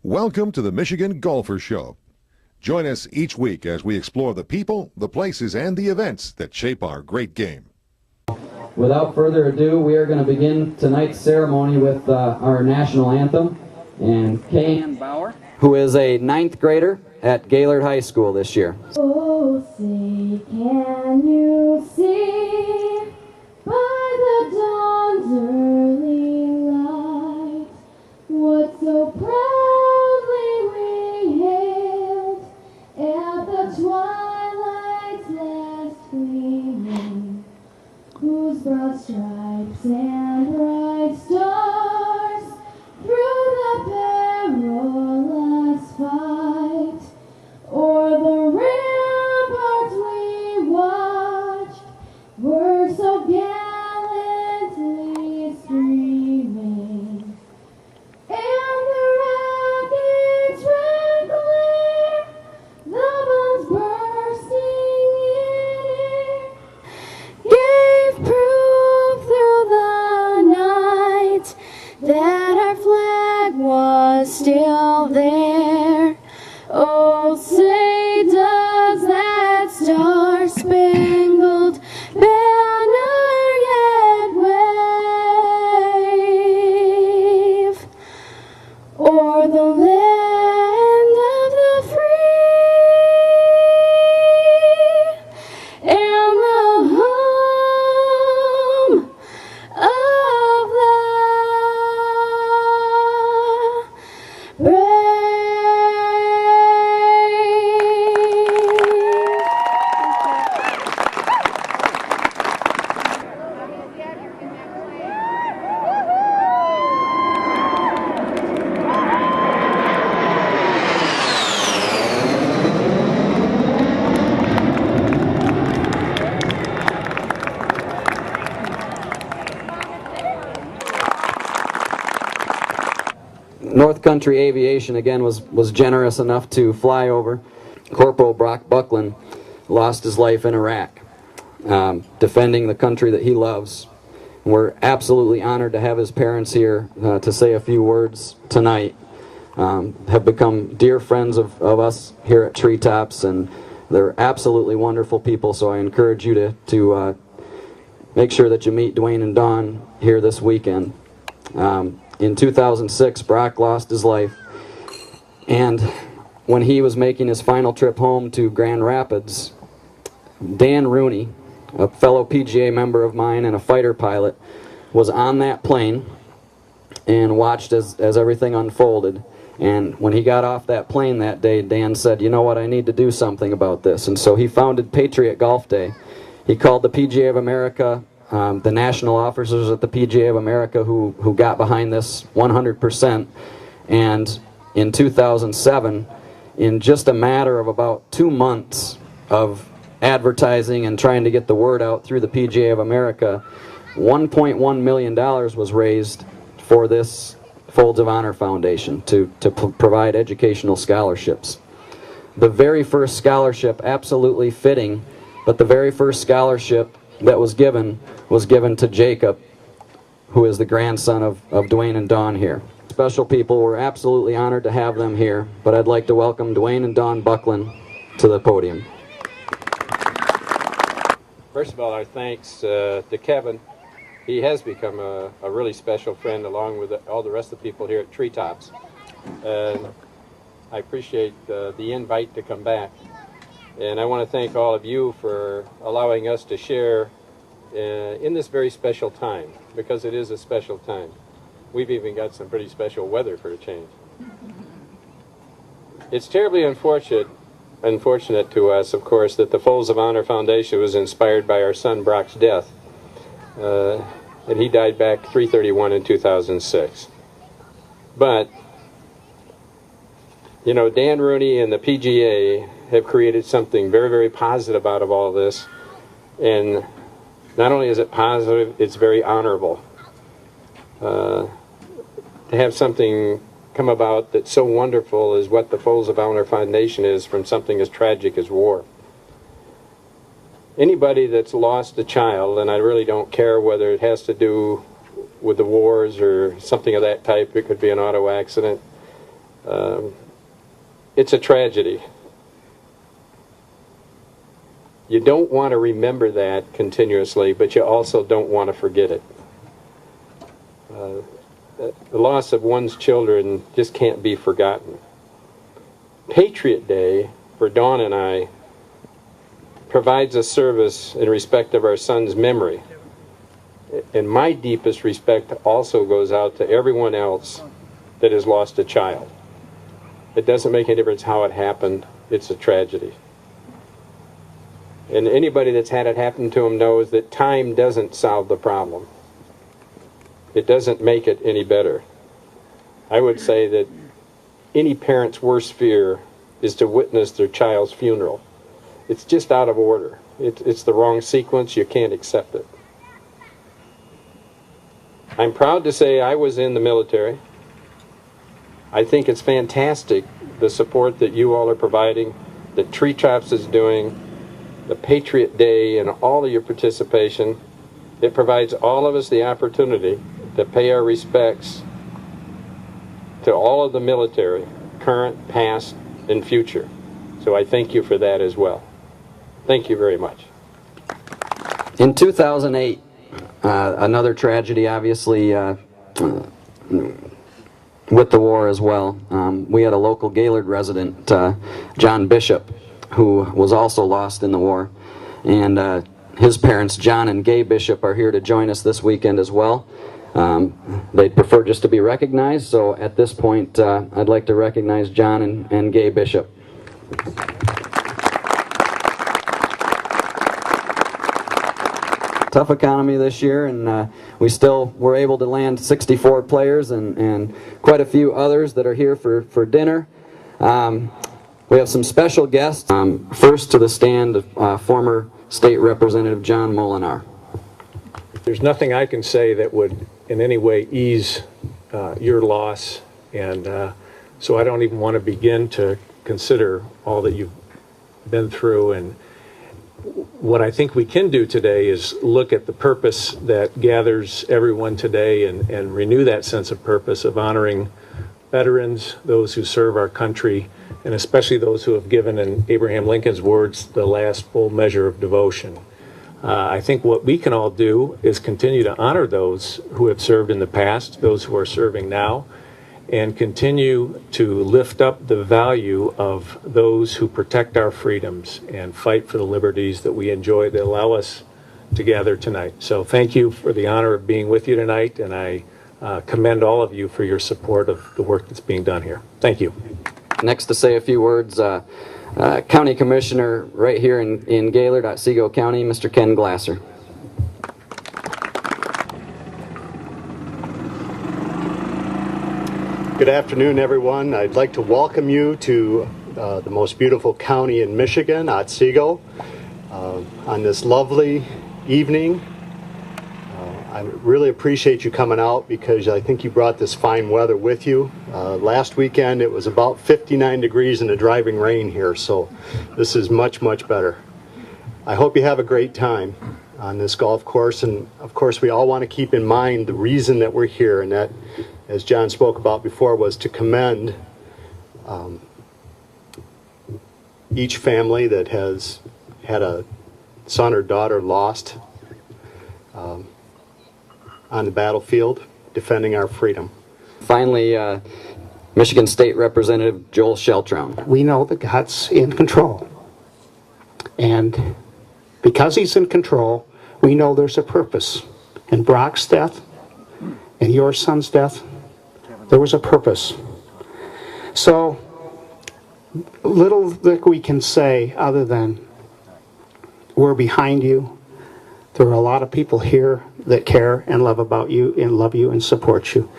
Welcome to the Michigan Golfer Show. Join us each week as we explore the people, the places, and the events that shape our great game. Without further ado, we are going to begin tonight's ceremony with our National Anthem. And Kayenne Bauer, who is a 9th grader at Gaylord High School this year. Oh, say, can you see by the dawn's early light what so proudly we hailed at the twilight's last gleaming, whose broad stripes and bright stars through the perilous fight o'er the ramparts we watched were so gallantly streaming, and the rocket's red glare, the bombs bursting in air, gave proof through the night that our flag was still there. Oh, say does that star-spangled banner yet wave o'er the land of the free and the home of the brave. North Country Aviation again was generous enough to fly over. Corporal Brock Buckland lost his life in Iraq, defending the country that he loves. We're absolutely honored to have his parents here to say a few words tonight. Have become dear friends of us here at Treetops, and they're absolutely wonderful people, so I encourage you to make sure that you meet Dwayne and Dawn here this weekend. In 2006, Brock lost his life, and when he was making his final trip home to Grand Rapids, Dan Rooney, a fellow PGA member of mine and a fighter pilot, was on that plane and watched as everything unfolded. And when he got off that plane that day, Dan said, you know what, I need to do something about this. And so he founded Patriot Golf Day. He called the PGA of America, the national officers at the PGA of America who got behind this 100%. And in 2007, in just a matter of about 2 months of advertising and trying to get the word out through the PGA of America, $1.1 million was raised for this Folds of Honor Foundation to provide educational scholarships. The very first scholarship, absolutely fitting, but the very first scholarship that was given to Jacob, who is the grandson of Dwayne and Dawn here. Special people, we're absolutely honored to have them here, but I'd like to welcome Dwayne and Dawn Buckland to the podium. First of all, our thanks to Kevin. He has become a really special friend along with all the rest of the people here at Treetops. I appreciate the invite to come back. And I want to thank all of you for allowing us to share in this very special time, because it is a special time. We've even got some pretty special weather for a change. It's terribly unfortunate to us, of course, that the Folds of Honor Foundation was inspired by our son Brock's death. And he died back 3/31 in 2006. But, you know, Dan Rooney and the PGA have created something very, very positive out of all this. And not only is it positive, it's very honorable. To have something come about that's so wonderful as what the Folds of Honor Foundation is from something as tragic as war. Anybody that's lost a child, and I really don't care whether it has to do with the wars or something of that type, it could be an auto accident, It's a tragedy. You don't want to remember that continuously, but you also don't want to forget it. The loss of one's children just can't be forgotten. Patriot Day, for Dawn and I, provides a service in respect of our son's memory. And my deepest respect also goes out to everyone else that has lost a child. It doesn't make any difference how it happened. It's a tragedy. And anybody that's had it happen to them knows that time doesn't solve the problem. It doesn't make it any better. I would say that any parent's worst fear is to witness their child's funeral. It's just out of order. It's the wrong sequence. You can't accept it. I'm proud to say I was in the military. I think it's fantastic, the support that you all are providing, that Treetops is doing, the Patriot Day, and all of your participation. It provides all of us the opportunity to pay our respects to all of the military, current, past, and future. So I thank you for that as well. Thank you very much. In 2008, another tragedy, obviously, with the war as well. We had a local Gaylord resident, John Bishop, who was also lost in the war. And his parents, John and Gay Bishop, are here to join us this weekend as well. They'd prefer just to be recognized, so at this point, I'd like to recognize John and Gay Bishop. Tough economy this year, and we still were able to land 64 players and quite a few others that are here for dinner. We have some special guests. First to the stand, former State Representative John Molinar. There's nothing I can say that would in any way ease your loss, and so I don't even want to begin to consider all that you've been through. And what I think we can do today is look at the purpose that gathers everyone today and renew that sense of purpose of honoring veterans, those who serve our country, and especially those who have given, in Abraham Lincoln's words, the last full measure of devotion. I think what we can all do is continue to honor those who have served in the past, those who are serving now, and continue to lift up the value of those who protect our freedoms and fight for the liberties that we enjoy that allow us to gather tonight. So thank you for the honor of being with you tonight, and I commend all of you for your support of the work that's being done here. Thank you. Next to say a few words, County Commissioner right here in Gaylord, Otsego County, Mr. Ken Glasser. Good afternoon, everyone. I'd like to welcome you to the most beautiful county in Michigan, Otsego, on this lovely evening. I really appreciate you coming out because I think you brought this fine weather with you. Last weekend it was about 59 degrees in the driving rain here, so this is much, much better. I hope you have a great time on this golf course, and of course we all want to keep in mind the reason that we're here, and that, as John spoke about before, was to commend each family that has had a son or daughter lost on the battlefield defending our freedom. Finally, Michigan State Representative Joel Sheltrown. We know that God's in control, and because he's in control, we know there's a purpose. In Brock's death and your son's death, there was a purpose. So little that we can say other than we're behind you. There are a lot of people here that care and love about you and support you.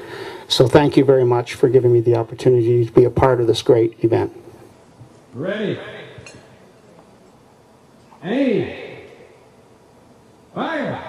So thank you very much for giving me the opportunity to be a part of this great event. Ready. Aim. Fire.